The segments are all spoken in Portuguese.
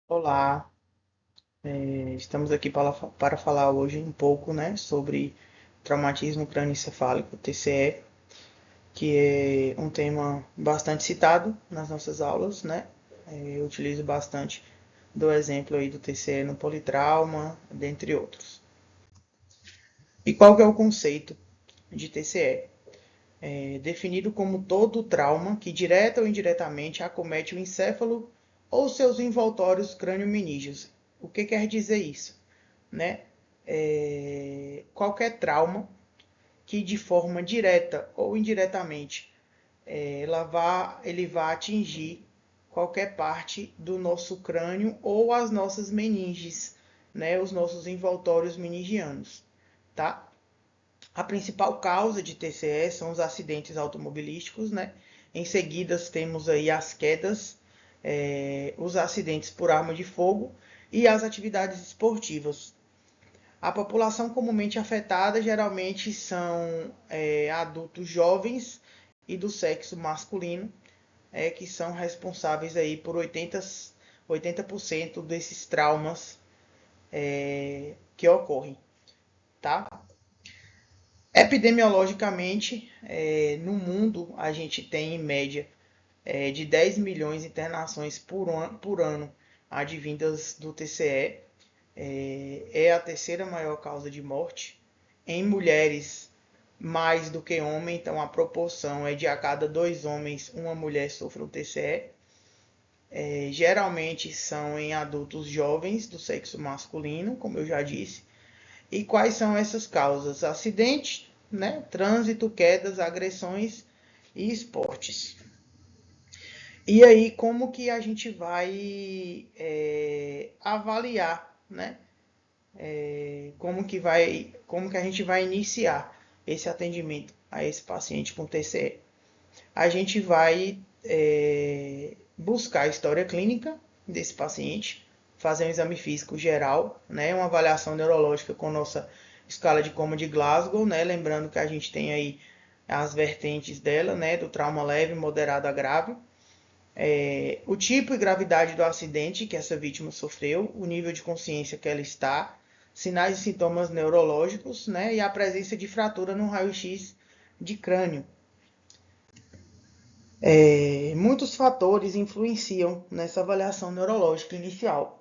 Olá, estamos aqui para falar hoje um pouco, né, sobre traumatismo crânioencefálico, TCE, que é um tema bastante citado nas nossas aulas, né? Eu utilizo bastante do exemplo aí do TCE no politrauma, dentre outros. E qual que é o conceito de TCE? Definido como todo trauma que direta ou indiretamente acomete o encéfalo ou seus envoltórios crânio-menígeos. O que quer dizer isso? Né? Qualquer trauma que de forma direta ou indiretamente ele vá atingir qualquer parte do nosso crânio ou as nossas meninges, né? Os nossos envoltórios meningianos, tá? A principal causa de TCE são os acidentes automobilísticos, né? Em seguida temos aí as quedas, os acidentes por arma de fogo e as atividades esportivas. A população comumente afetada geralmente são adultos jovens e do sexo masculino, que são responsáveis aí por 80% desses traumas que ocorrem, tá? Epidemiologicamente, no mundo, a gente tem em média de 10 milhões de internações por ano advindas do TCE. É a terceira maior causa de morte. Em mulheres, mais do que homem, então a proporção é de a cada 2 homens, uma mulher sofre um TCE. Geralmente são em adultos jovens do sexo masculino, como eu já disse. E quais são essas causas? Acidente, né? Trânsito, quedas, agressões e esportes. E aí, como que a gente vai avaliar, né? Como que a gente vai iniciar esse atendimento a esse paciente com TCE? A gente vai buscar a história clínica desse paciente, fazer um exame físico geral, né, uma avaliação neurológica com nossa escala de coma de Glasgow, né, lembrando que a gente tem aí as vertentes dela, né, do trauma leve, moderado a grave, o tipo e gravidade do acidente que essa vítima sofreu, o nível de consciência que ela está, sinais e sintomas neurológicos, né, e a presença de fratura no raio-x de crânio. Muitos fatores influenciam nessa avaliação neurológica inicial.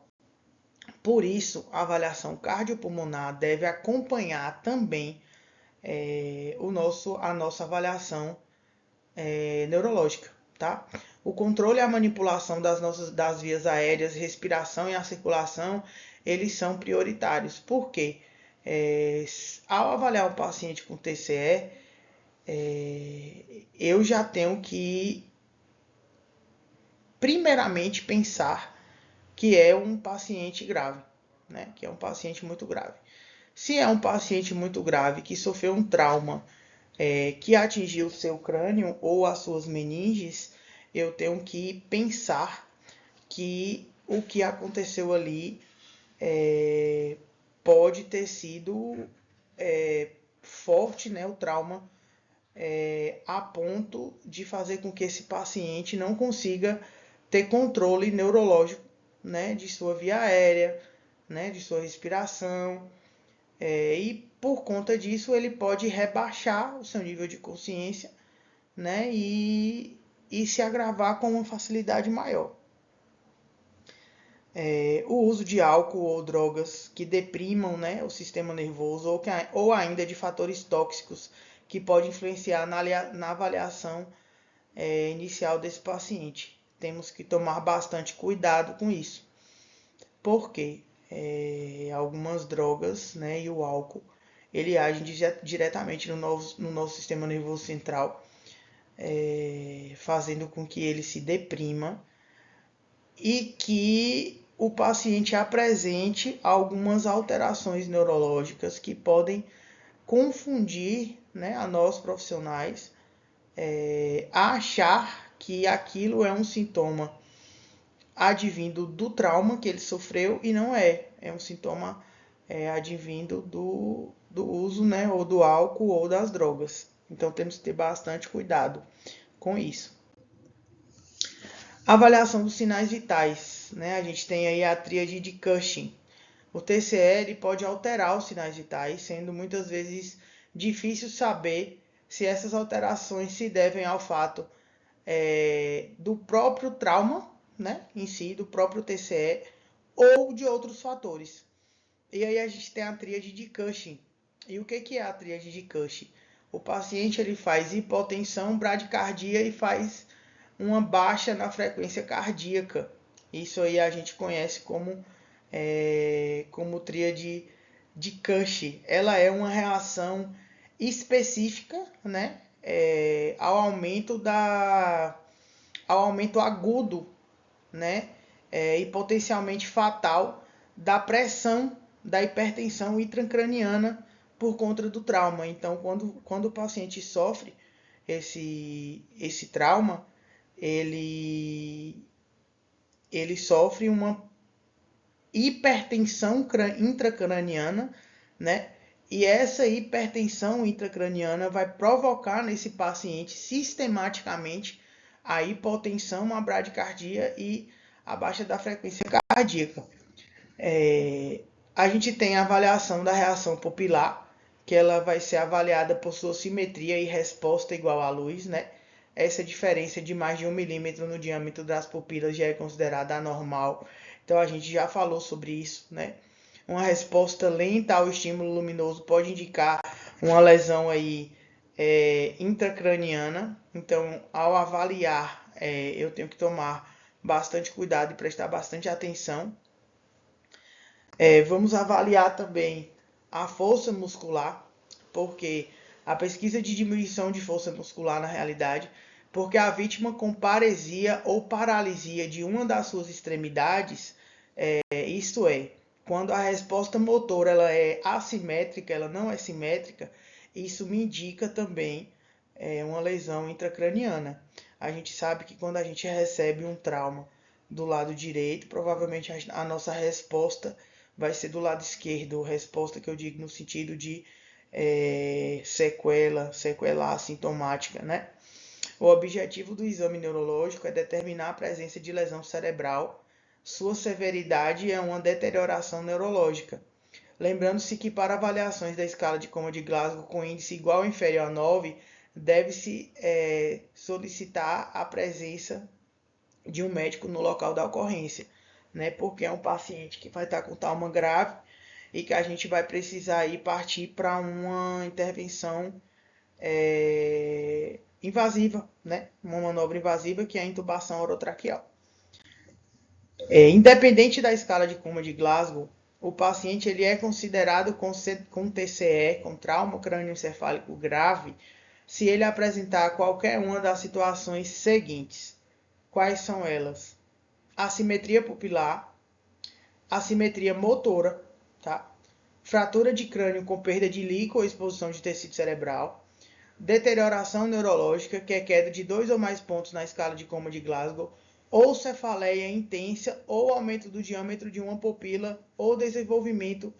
Por isso, a avaliação cardiopulmonar deve acompanhar também a nossa avaliação neurológica, tá? O controle e a manipulação das vias aéreas, respiração e a circulação, eles são prioritários. Por quê? Ao avaliar o paciente com TCE, eu já tenho que primeiramente pensar que é um paciente grave, né? Que é um paciente muito grave. Se é um paciente muito grave que sofreu um trauma que atingiu o seu crânio ou as suas meninges, eu tenho que pensar que o que aconteceu ali pode ter sido forte, né, o trauma, a ponto de fazer com que esse paciente não consiga ter controle neurológico, né, de sua via aérea, né, de sua respiração, e por conta disso ele pode rebaixar o seu nível de consciência, né, e se agravar com uma facilidade maior. O uso de álcool ou drogas que deprimam, né, o sistema nervoso ou ainda de fatores tóxicos que podem influenciar na avaliação inicial desse paciente. Temos que tomar bastante cuidado com isso, porque algumas drogas, né, e o álcool, ele age diretamente no nosso sistema nervoso central, fazendo com que ele se deprima e que o paciente apresente algumas alterações neurológicas que podem confundir, né, a nós profissionais a achar que aquilo é um sintoma advindo do trauma que ele sofreu e não é. É um sintoma advindo do uso, né, ou do álcool ou das drogas. Então temos que ter bastante cuidado com isso. Avaliação dos sinais vitais. vitais, né? A gente tem aí a tríade de Cushing. O TCE ele pode alterar os sinais vitais, sendo muitas vezes difícil saber se essas alterações se devem ao fato do próprio trauma, né, em si, do próprio TCE, ou de outros fatores. E aí a gente tem a tríade de Cushing. E o que é a tríade de Cushing? O paciente ele faz hipotensão, bradicardia e faz uma baixa na frequência cardíaca. Isso aí a gente conhece como tríade de Cushing. Ela é uma reação específica, né, ao aumento agudo, né, e potencialmente fatal da pressão da hipertensão intracraniana por conta do trauma. Então, quando o paciente sofre esse trauma, ele sofre uma hipertensão intracraniana, né? E essa hipertensão intracraniana vai provocar nesse paciente sistematicamente a hipotensão, a bradicardia e a baixa da frequência cardíaca. A gente tem a avaliação da reação pupilar, que ela vai ser avaliada por sua simetria e resposta igual à luz, né? Essa diferença de mais de 1 milímetro no diâmetro das pupilas já é considerada anormal. Então a gente já falou sobre isso, né? Uma resposta lenta ao estímulo luminoso pode indicar uma lesão aí intracraniana. Então, ao avaliar, eu tenho que tomar bastante cuidado e prestar bastante atenção. Vamos avaliar também a força muscular, porque a pesquisa de diminuição de força muscular na realidade, porque a vítima com paresia ou paralisia de uma das suas extremidades, isto é, quando a resposta motora ela é assimétrica, ela não é simétrica, isso me indica também uma lesão intracraniana. A gente sabe que quando a gente recebe um trauma do lado direito, provavelmente a nossa resposta vai ser do lado esquerdo, resposta que eu digo no sentido de sequela assintomática, né? O objetivo do exame neurológico é determinar a presença de lesão cerebral. Sua severidade é uma deterioração neurológica. Lembrando-se que para avaliações da escala de coma de Glasgow com índice igual ou inferior a 9, deve-se solicitar a presença de um médico no local da ocorrência, né? Porque é um paciente que vai estar com trauma grave e que a gente vai precisar ir partir para uma intervenção invasiva, né? Uma manobra invasiva que é a intubação orotraqueal. Independente da escala de coma de Glasgow, o paciente ele é considerado com TCE, com trauma crânioencefálico grave, se ele apresentar qualquer uma das situações seguintes. Quais são elas? Assimetria pupilar, assimetria motora, tá? Fratura de crânio com perda de líquido ou exposição de tecido cerebral, deterioração neurológica, que é queda de 2 ou mais pontos na escala de coma de Glasgow, ou cefaleia intensa, ou aumento do diâmetro de uma pupila, ou desenvolvimento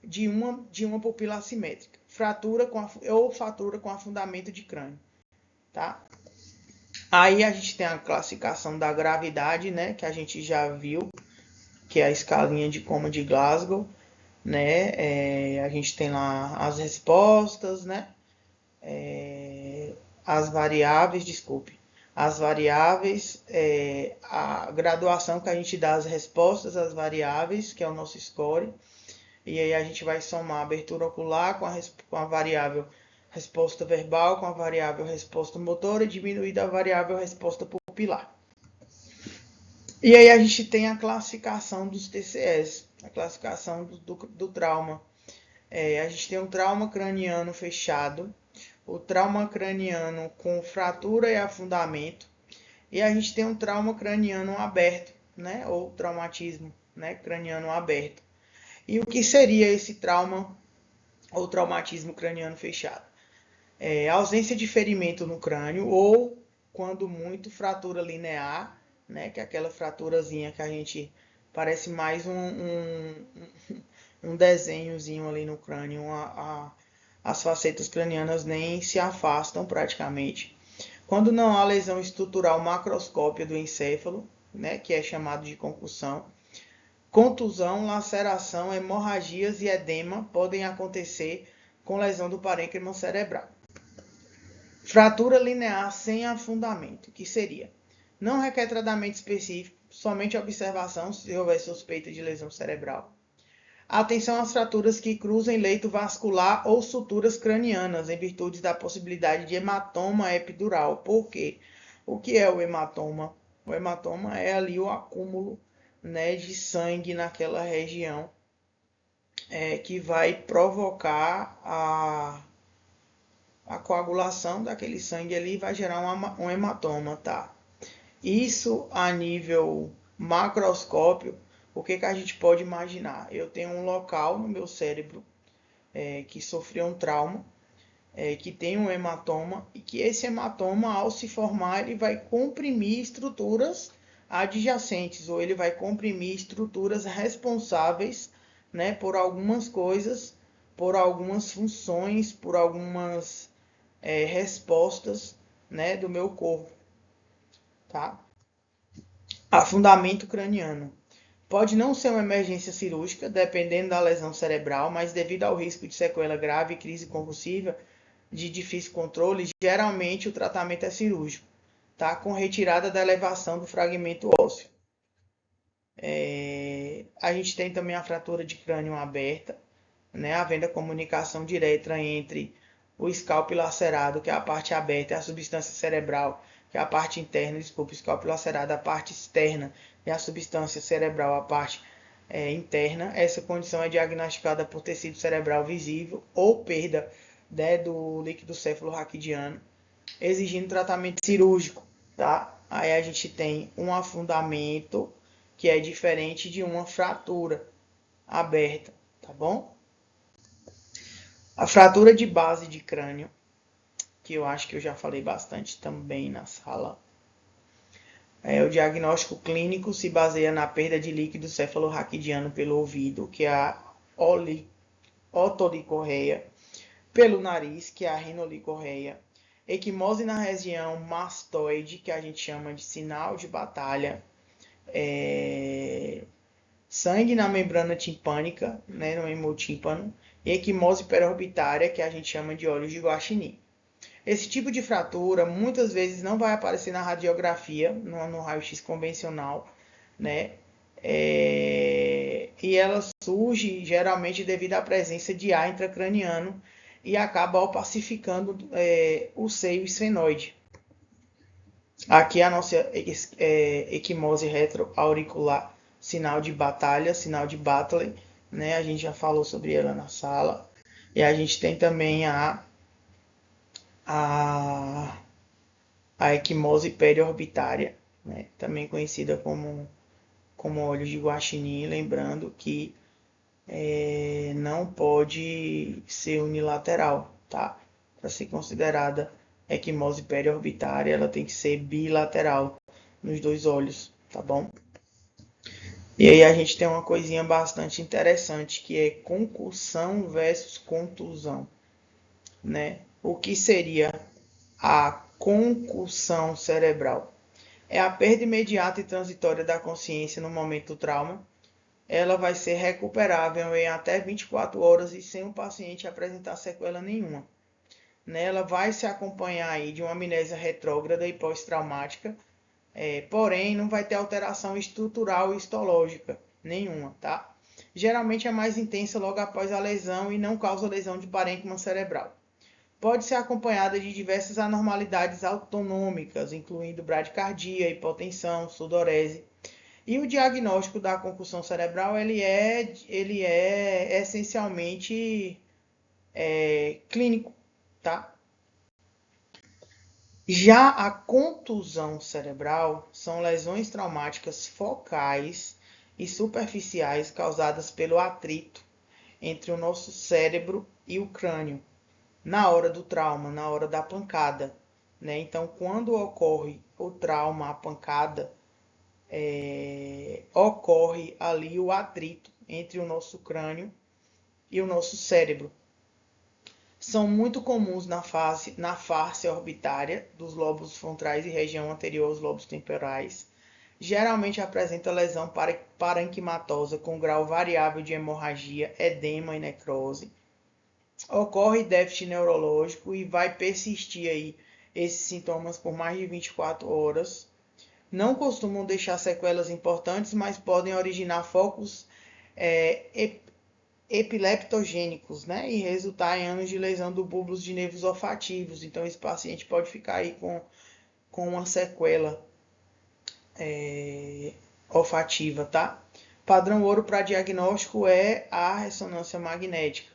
de uma pupila assimétrica, fratura com afundamento de crânio, tá? Aí a gente tem a classificação da gravidade, né, que a gente já viu, que é a escalinha de coma de Glasgow, né? A gente tem lá as respostas, né? As variáveis, a graduação que a gente dá às respostas às variáveis, que é o nosso score, e aí a gente vai somar a abertura ocular com a variável resposta verbal, com a variável resposta motora, e diminuída a variável resposta pupilar. E aí a gente tem a classificação dos TCS, a classificação do trauma. A gente tem um trauma craniano fechado, o trauma craniano com fratura e afundamento, e a gente tem um trauma craniano aberto, né, ou traumatismo, né, craniano aberto. E o que seria esse trauma ou traumatismo craniano fechado? Ausência de ferimento no crânio ou, quando muito, fratura linear, né, que é aquela fraturazinha que a gente parece mais um desenhozinho ali no crânio, as facetas cranianas nem se afastam praticamente. Quando não há lesão estrutural macroscópia do encéfalo, né, que é chamado de concussão. Contusão, laceração, hemorragias e edema podem acontecer com lesão do parênquima cerebral. Fratura linear sem afundamento, que seria: não requer tratamento específico, somente observação se houver suspeita de lesão cerebral. Atenção às fraturas que cruzem leito vascular ou suturas cranianas, em virtude da possibilidade de hematoma epidural. Por quê? O que é o hematoma? O hematoma é ali o acúmulo, né, de sangue naquela região, que vai provocar a coagulação daquele sangue ali e vai gerar um hematoma, tá? Isso a nível macroscópio, o que a gente pode imaginar? Eu tenho um local no meu cérebro que sofreu um trauma, que tem um hematoma, e que esse hematoma, ao se formar, ele vai comprimir estruturas adjacentes, ou ele vai comprimir estruturas responsáveis, né, por algumas coisas, por algumas funções, por algumas respostas, né, do meu corpo, tá? Afundamento craniano. Pode não ser uma emergência cirúrgica, dependendo da lesão cerebral, mas devido ao risco de sequela grave e crise convulsiva de difícil controle, geralmente o tratamento é cirúrgico, tá? Com retirada da elevação do fragmento ósseo. A gente tem também a fratura de crânio aberta, né? Havendo a comunicação direta entre o escalpo lacerado, que é a parte aberta, e a substância cerebral, que é a parte interna, desculpa, escalpo lacerado, a parte externa, e a substância cerebral, a parte interna. Essa condição é diagnosticada por tecido cerebral visível ou perda, né, do líquido céfalo-raquidiano, exigindo tratamento cirúrgico, tá? Aí a gente tem um afundamento, que é diferente de uma fratura aberta, tá bom? A fratura de base de crânio, que eu acho que eu já falei bastante também na sala. O diagnóstico clínico se baseia na perda de líquido cefalorraquidiano pelo ouvido, que é a otolicorreia, pelo nariz, que é a rinolicorreia, equimose na região mastoide, que a gente chama de sinal de batalha, sangue na membrana timpânica, né, no hemotímpano, e equimose perorbitária, que a gente chama de olhos de guaxinim. Esse tipo de fratura muitas vezes não vai aparecer na radiografia, no raio-x convencional, né? E ela surge geralmente devido à presença de ar intracraniano e acaba opacificando o seio esfenoide. Aqui a nossa equimose retroauricular, sinal de batalha, sinal de Batley, né? A gente já falou sobre ela na sala. E a gente tem também a equimose periorbitária, né? Também conhecida como olhos de guaxinim, lembrando que não pode ser unilateral, tá? Para ser considerada equimose periorbitária, ela tem que ser bilateral nos dois olhos, tá bom? E aí a gente tem uma coisinha bastante interessante, que é concussão versus contusão, né? O que seria a concussão cerebral? É a perda imediata e transitória da consciência no momento do trauma. Ela vai ser recuperável em até 24 horas e sem o paciente apresentar sequela nenhuma. Ela vai se acompanhar aí de uma amnésia retrógrada e pós-traumática, porém não vai ter alteração estrutural e histológica nenhuma, tá? Geralmente é mais intensa logo após a lesão e não causa lesão de parênquima cerebral. Pode ser acompanhada de diversas anormalidades autonômicas, incluindo bradicardia, hipotensão, sudorese. E o diagnóstico da concussão cerebral ele é essencialmente clínico, tá? Já a contusão cerebral são lesões traumáticas focais e superficiais causadas pelo atrito entre o nosso cérebro e o crânio, na hora do trauma, na hora da pancada, né? Então, quando ocorre o trauma, a pancada, ocorre ali o atrito entre o nosso crânio e o nosso cérebro. São muito comuns na face orbitária dos lóbulos frontais e região anterior aos lobos temporais. Geralmente apresenta lesão parenquimatosa com grau variável de hemorragia, edema e necrose. Ocorre déficit neurológico e vai persistir aí esses sintomas por mais de 24 horas. Não costumam deixar sequelas importantes, mas podem originar focos epileptogênicos, né? E resultar em anos de lesão do bulbo de nervos olfativos. Então, esse paciente pode ficar aí com uma sequela olfativa, tá? Padrão ouro para diagnóstico é a ressonância magnética.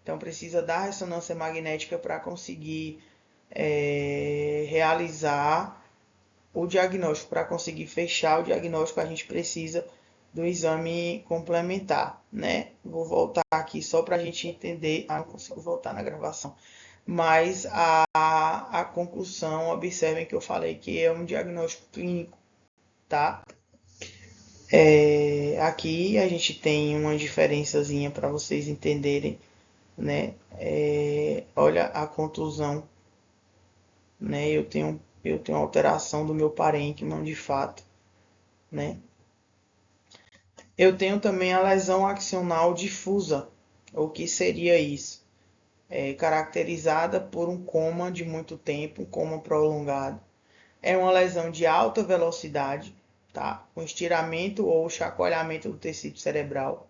Então, precisa da ressonância magnética para conseguir realizar o diagnóstico. Para conseguir fechar o diagnóstico, a gente precisa do exame complementar, né? Vou voltar aqui só para a gente entender. Não consigo voltar na gravação. Mas a conclusão, observem que eu falei que é um diagnóstico clínico, tá? Aqui a gente tem uma diferençazinha para vocês entenderem, né? Olha a contusão, né? Eu tenho alteração do meu parênquima de fato, né? Eu tenho também a lesão axonal difusa. O que seria isso? Caracterizada por um coma de muito tempo, um coma prolongado. É uma lesão de alta velocidade, tá? Com estiramento ou chacoalhamento do tecido cerebral,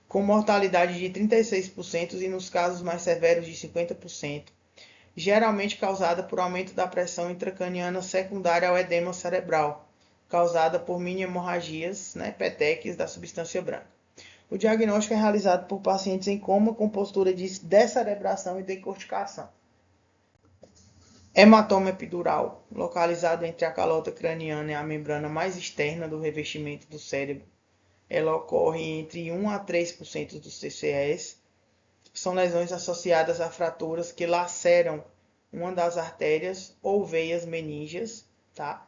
com mortalidade de 36% e nos casos mais severos de 50%, geralmente causada por aumento da pressão intracraniana secundária ao edema cerebral, causada por mini hemorragias, né, petequias da substância branca. O diagnóstico é realizado por pacientes em coma com postura de descerebração e decorticação. Hematoma epidural, localizado entre a calota craniana e a membrana mais externa do revestimento do cérebro. Ela ocorre entre 1 a 3% dos TCEs. São lesões associadas a fraturas que laceram uma das artérias ou veias meníngeas, tá?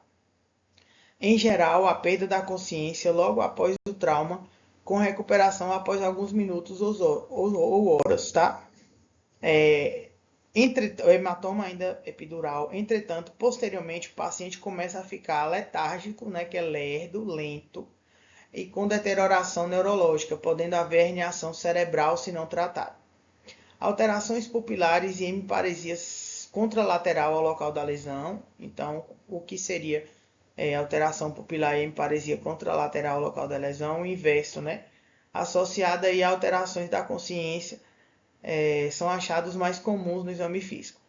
Em geral, a perda da consciência logo após o trauma, com recuperação após alguns minutos ou horas, tá? O hematoma ainda epidural, entretanto, posteriormente o paciente começa a ficar letárgico, né, que é lerdo, lento, e com deterioração neurológica, podendo haver herniação cerebral se não tratado. Alterações pupilares e hemiparesias contralateral ao local da lesão. Então, o que seria alteração pupilar e hemiparesia contralateral ao local da lesão? O inverso, né? Associada aí a alterações da consciência, são achados mais comuns no exame físico.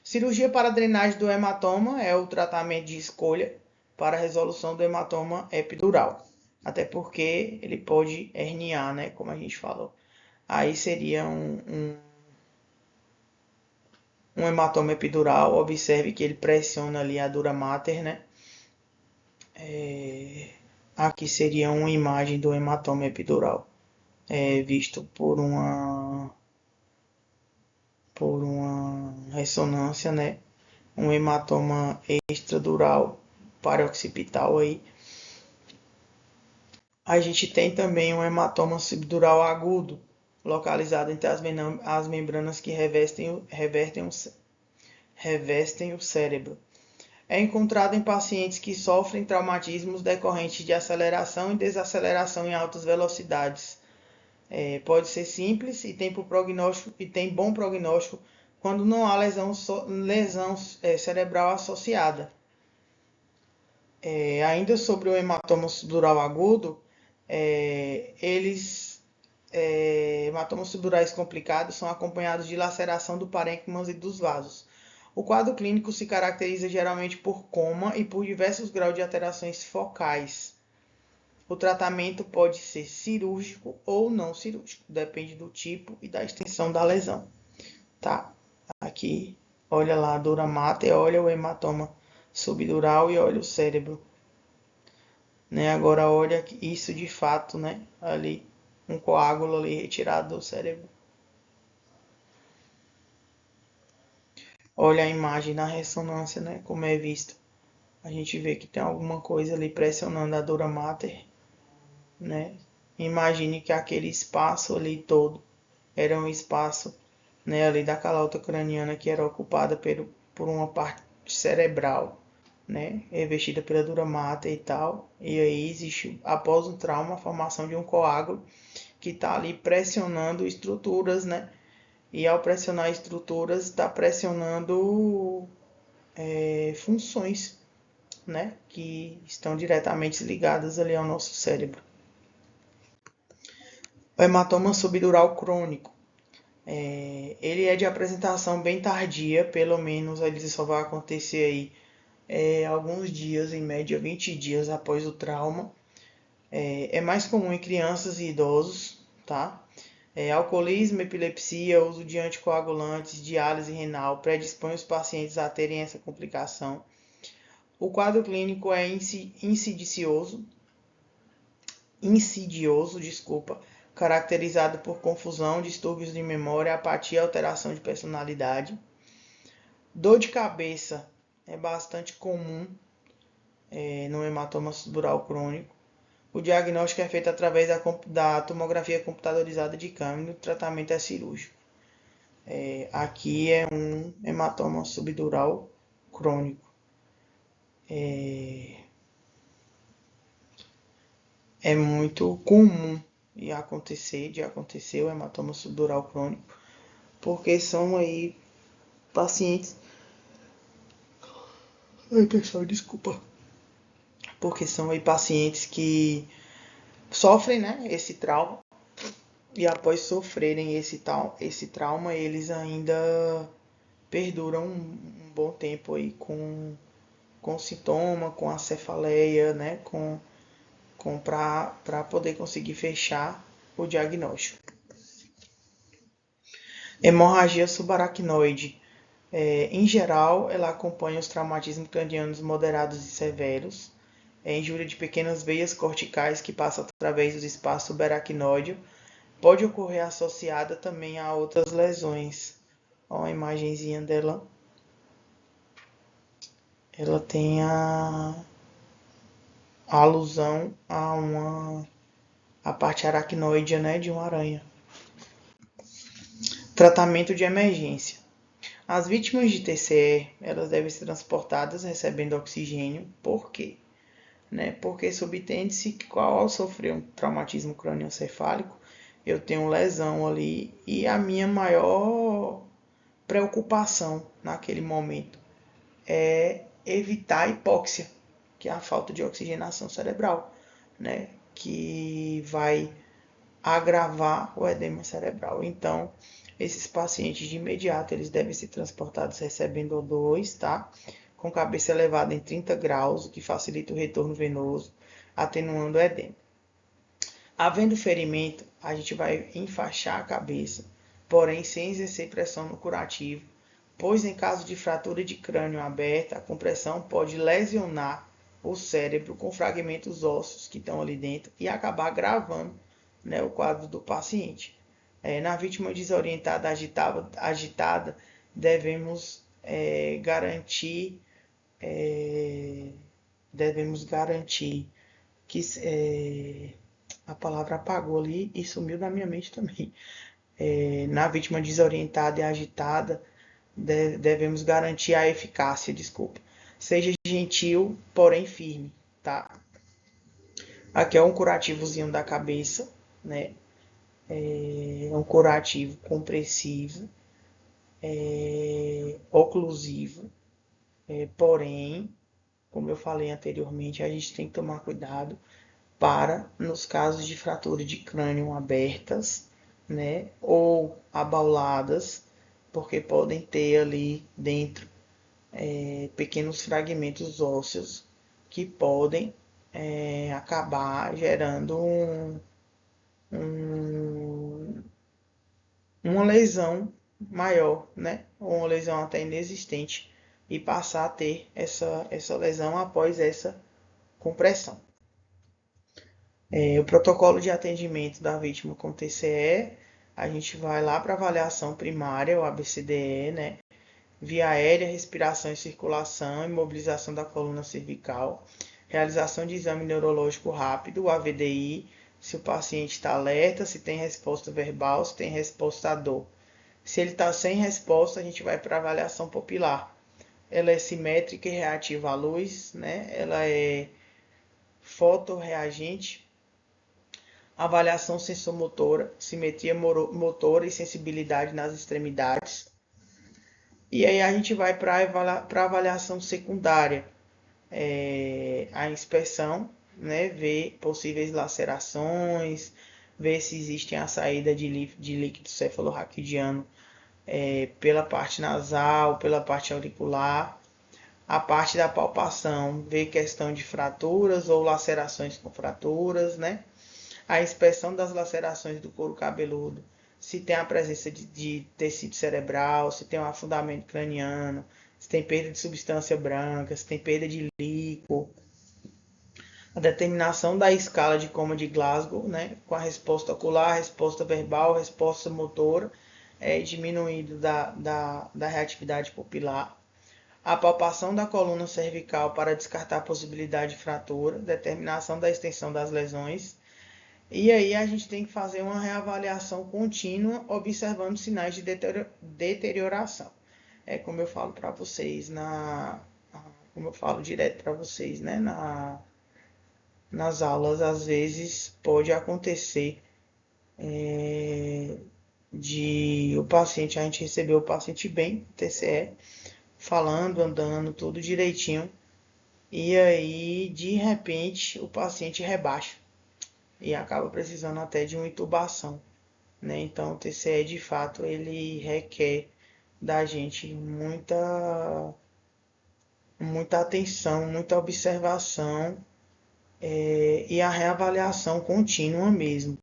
Cirurgia para drenagem do hematoma é o tratamento de escolha para a resolução do hematoma epidural. Até porque ele pode herniar, né? Como a gente falou. Aí seria um hematoma epidural. Observe que ele pressiona ali a dura mater, né? Aqui seria uma imagem do hematoma epidural, visto por uma ressonância, né? Um hematoma extradural parooccipital aí. A gente tem também um hematoma subdural agudo, localizado entre as membranas que revestem o cérebro. É encontrado em pacientes que sofrem traumatismos decorrentes de aceleração e desaceleração em altas velocidades. Pode ser simples e tem bom prognóstico quando não há lesão cerebral associada. Ainda sobre o hematoma subdural agudo, hematomas subdurais complicados são acompanhados de laceração do parênquima e dos vasos. O quadro clínico se caracteriza geralmente por coma e por diversos graus de alterações focais. O tratamento pode ser cirúrgico ou não cirúrgico, depende do tipo e da extensão da lesão. Tá? Aqui, olha lá a dura mater, olha o hematoma subdural e olha o cérebro. Né? Agora olha isso de fato, né? Ali, um coágulo ali retirado do cérebro. Olha a imagem na ressonância, né? Como é visto. A gente vê que tem alguma coisa ali pressionando a dura mater, né? Imagine que aquele espaço ali todo era um espaço, né, ali da calota craniana que era ocupada por uma parte cerebral, né, revestida pela dura mata e tal. E aí existe, após o trauma, a formação de um coágulo que está ali pressionando estruturas, né? E ao pressionar estruturas, está pressionando funções, né? Que estão diretamente ligadas ali ao nosso cérebro. O hematoma subdural crônico. Ele é de apresentação bem tardia, pelo menos ele só vai acontecer aí alguns dias, em média 20 dias após o trauma. É mais comum em crianças e idosos, tá? Alcoolismo, epilepsia, uso de anticoagulantes, diálise renal predispõe os pacientes a terem essa complicação. O quadro clínico é insidioso, caracterizado por confusão, distúrbios de memória, apatia e alteração de personalidade. Dor de cabeça é bastante comum no hematoma subdural crônico. O diagnóstico é feito através da tomografia computadorizada de câmera e o tratamento é cirúrgico. Aqui é um hematoma subdural crônico. É muito comum de acontecer o hematoma subdural crônico, porque são aí pacientes. Ai, pessoal, desculpa. Porque são aí pacientes que sofrem, né, esse trauma, e após sofrerem esse trauma, eles ainda perduram um bom tempo aí com sintoma, com a cefaleia, né, para poder conseguir fechar o diagnóstico. Hemorragia subaracnoide. Em geral, ela acompanha os traumatismos cranianos moderados e severos. Injúria de pequenas veias corticais que passam através do espaço subaracnoide. Pode ocorrer associada também a outras lesões. Ó, a imagenzinha dela. Ela tem a alusão a parte aracnoide, né, de uma aranha. Tratamento de emergência. As vítimas de TCE, elas devem ser transportadas recebendo oxigênio. Por quê? Porque subtende-se que ao sofrer um traumatismo crânioencefálico, eu tenho lesão ali e a minha maior preocupação naquele momento é evitar a hipóxia, que é a falta de oxigenação cerebral, né? Que vai agravar o edema cerebral. Então, esses pacientes de imediato, eles devem ser transportados recebendo O2, tá? Com cabeça elevada em 30 graus, o que facilita o retorno venoso, atenuando o edema. Havendo ferimento, a gente vai enfaixar a cabeça, porém sem exercer pressão no curativo, pois em caso de fratura de crânio aberta, a compressão pode lesionar o cérebro com fragmentos ósseos que estão ali dentro e acabar agravando, né, o quadro do paciente. Na vítima desorientada, agitada, devemos garantir que a palavra apagou ali e sumiu da minha mente também. Na vítima desorientada e agitada, devemos garantir a eficácia, Seja gentil, porém firme, tá? Aqui é um curativozinho da cabeça, né? É um curativo compressivo, oclusivo, porém, como eu falei anteriormente, a gente tem que tomar cuidado para, nos casos de fratura de crânio abertas, né, ou abauladas, porque podem ter ali dentro pequenos fragmentos ósseos que podem acabar gerando uma lesão maior, né, ou uma lesão até inexistente, e passar a ter essa lesão após essa compressão. O protocolo de atendimento da vítima com TCE, a gente vai lá para avaliação primária, o ABCDE, né? Via aérea, respiração e circulação, imobilização da coluna cervical, realização de exame neurológico rápido, o AVDI, se o paciente está alerta, se tem resposta verbal, se tem resposta à dor. Se ele está sem resposta, a gente vai para avaliação pupilar. ela é simétrica e reativa à luz, né? Ela é fotorreagente, avaliação sensomotora, simetria motora e sensibilidade nas extremidades. E aí a gente vai para a avaliação secundária, a inspeção, né? Ver possíveis lacerações, ver se existe a saída de líquido cefalorraquidiano pela parte nasal, pela parte auricular. A parte da palpação, ver questão de fraturas ou lacerações com fraturas, né? A inspeção das lacerações do couro cabeludo, se tem a presença de tecido cerebral, se tem um afundamento craniano, se tem perda de substância branca, se tem perda de líquido. A determinação da escala de coma de Glasgow, né, com a resposta ocular, resposta verbal, resposta motora, diminuído da reatividade pupilar. A palpação da coluna cervical para descartar a possibilidade de fratura, determinação da extensão das lesões. E aí a gente tem que fazer uma reavaliação contínua, observando sinais de deterioração. É como eu falo para vocês como eu falo direto para vocês, né, nas aulas, às vezes pode acontecer de a gente receber o paciente bem, TCE, falando, andando, tudo direitinho, e aí de repente o paciente rebaixa e acaba precisando até de uma intubação, né? Então o TCE de fato ele requer da gente muita atenção, muita observação e a reavaliação contínua mesmo.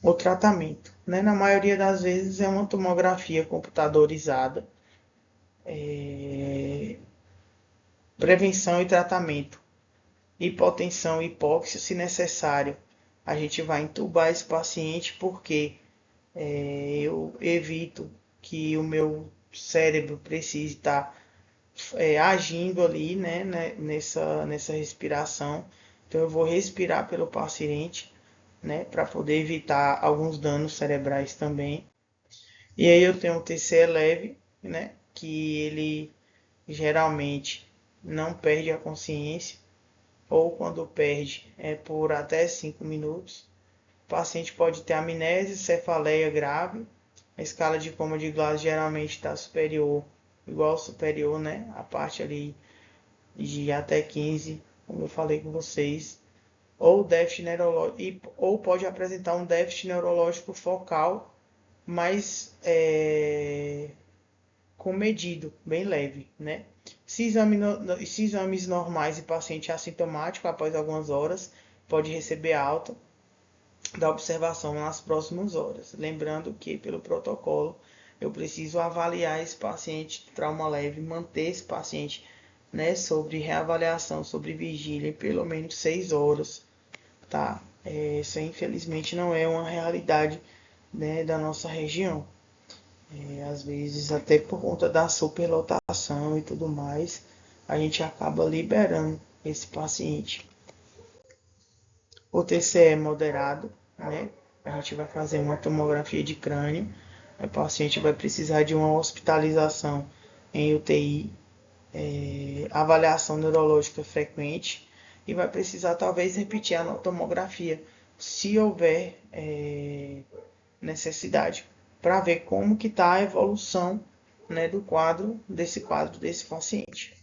O tratamento, né? Na maioria das vezes é uma tomografia computadorizada, prevenção e tratamento, hipotensão e hipóxia, se necessário. A gente vai entubar esse paciente porque eu evito que o meu cérebro precise estar agindo ali, né, nessa respiração. Então eu vou respirar pelo paciente, né, para poder evitar alguns danos cerebrais também. E aí eu tenho o TCE leve, né, que ele geralmente não perde a consciência, ou quando perde é por até 5 minutos. O paciente pode ter amnésia, cefaleia grave. A escala de coma de Glasgow geralmente está superior, igual superior, né? A parte ali de até 15, como eu falei com vocês. Ou déficit neurológico, ou pode apresentar um déficit neurológico focal, mas comedido, bem leve, né? Se exames normais e paciente assintomático após algumas horas, pode receber alta da observação nas próximas horas. Lembrando que, pelo protocolo, eu preciso avaliar esse paciente de trauma leve, manter esse paciente, né, sobre reavaliação, sobre vigília, em pelo menos 6 horas, tá? Isso infelizmente não é uma realidade, né, da nossa região. Às vezes, até por conta da superlotação e tudo mais, a gente acaba liberando esse paciente. O TCE é moderado, né? A gente vai fazer uma tomografia de crânio. O paciente vai precisar de uma hospitalização em UTI, avaliação neurológica frequente e vai precisar talvez repetir a tomografia, se houver necessidade, para ver como que está a evolução, né, do quadro desse paciente.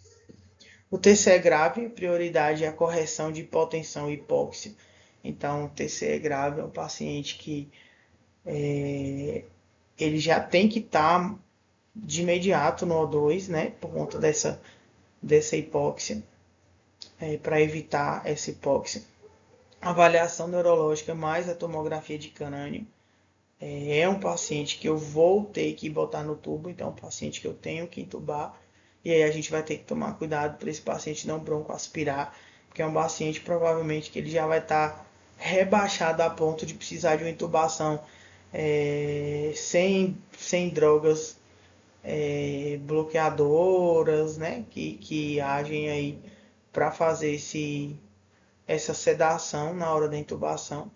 O TCE grave, prioridade é a correção de hipotensão e hipóxia. Então, o TCE grave é um paciente que ele já tem que estar de imediato no O2, né, por conta dessa hipóxia, para evitar essa hipóxia. Avaliação neurológica mais a tomografia de crânio. É um paciente que eu vou ter que botar no tubo, então é um paciente que eu tenho que intubar. E aí a gente vai ter que tomar cuidado para esse paciente não broncoaspirar, porque é um paciente provavelmente que ele já vai estar rebaixado a ponto de precisar de uma intubação sem drogas bloqueadoras, né, que agem aí para fazer essa sedação na hora da intubação.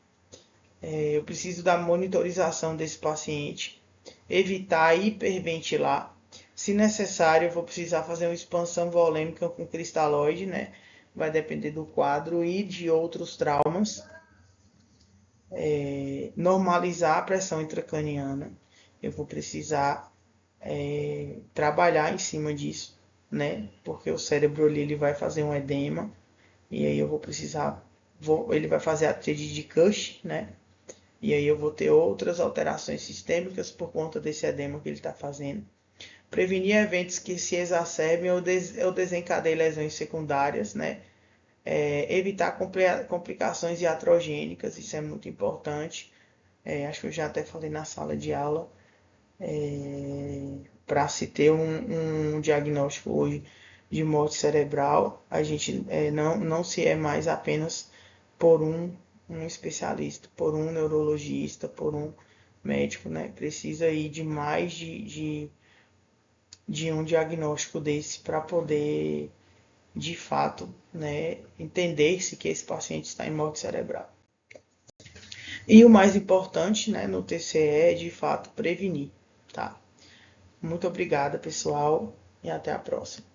Eu preciso da monitorização desse paciente, evitar hiperventilar. Se necessário, eu vou precisar fazer uma expansão volêmica com cristalóide, né? Vai depender do quadro e de outros traumas. Normalizar a pressão intracraniana. Eu vou precisar trabalhar em cima disso, né? Porque o cérebro ali, ele vai fazer um edema e aí eu vou precisar, ele vai fazer a tríade de Cush, né? E aí eu vou ter outras alterações sistêmicas por conta desse edema que ele está fazendo. Prevenir eventos que se exacerbem ou desencadeiem lesões secundárias, né? Evitar complicações iatrogênicas, isso é muito importante. Acho que eu já até falei na sala de aula. Para se ter um diagnóstico hoje de morte cerebral, a gente não se é mais apenas por um especialista, por um neurologista, por um médico, né? Precisa ir de mais de um diagnóstico desse para poder, de fato, né, entender-se que esse paciente está em morte cerebral. E o mais importante, né, no TCE é, de fato, prevenir, tá? Muito obrigada, pessoal, e até a próxima.